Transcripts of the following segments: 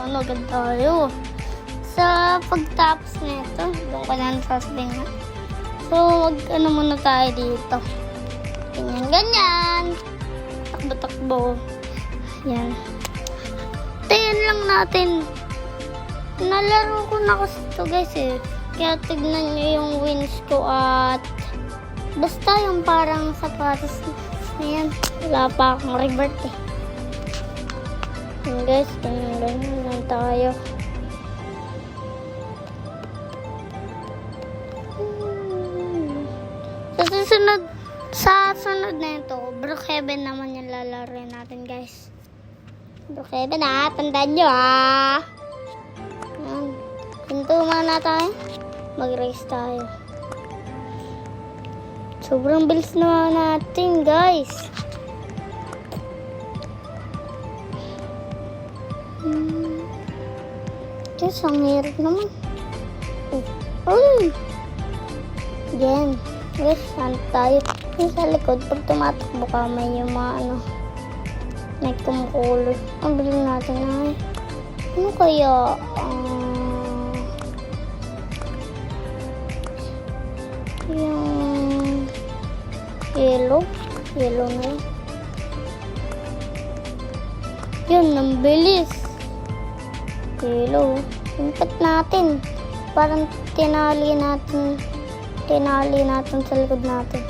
ano agad tayo. Sa pagtapos nito, doon ko na sasabihin nga. So, ano muna tayo dito. Ganyan. Takbo-takbo. Yan. Tayan lang natin. Nalaro ko na kasi ito guys eh. Kaya tignan nyo yung wins ko at basta yung parang sapatos na yan. Wala pa akong revert eh. Yan guys, ganyan lang tayo. Sa sunod na ito, Brookhaven naman yung lalaroin natin guys. Brookhaven tandaan nyo Ayan. Pinto muna tayo. Mag-race tayo. Sobrang bilis naman natin guys. Diyos, ang hirap naman. Uy! Yan. Guys, saan tayo? Yung sa likod, pag tumatakbo ka, may yung mga may kumukulor. Ang bilhin natin ay. Ano kaya? Yung yellow. Yellow na yun. Yun, ang bilis. Yellow. Impet natin. Parang tinali natin sa likod natin.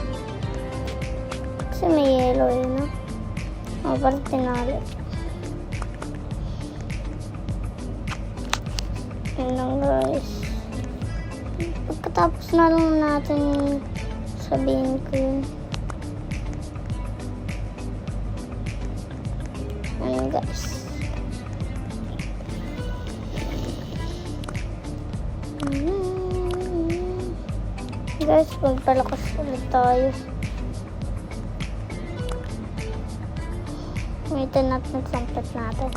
Kasi may yellow yun, parang tinali. Yun lang guys. Pagkatapos na lang natin sabihin ko yun. Ayun guys. Guys, magpalakas ulit tayo. Gamitin natin ang samplet natin.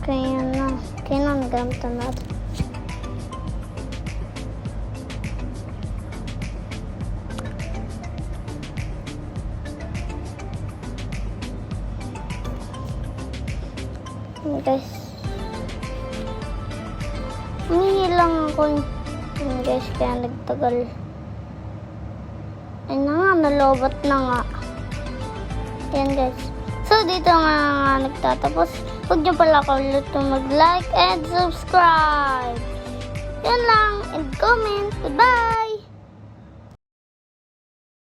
Kaya na gamitin natin. Guys, humingi lang ako guys, kaya nagtagal. Ay na nga, nalobat na nga. Yan guys. So dito nga nagtatapos. Huwag nyo pala kaluto mag-like and subscribe. Yan lang, and comment. Goodbye!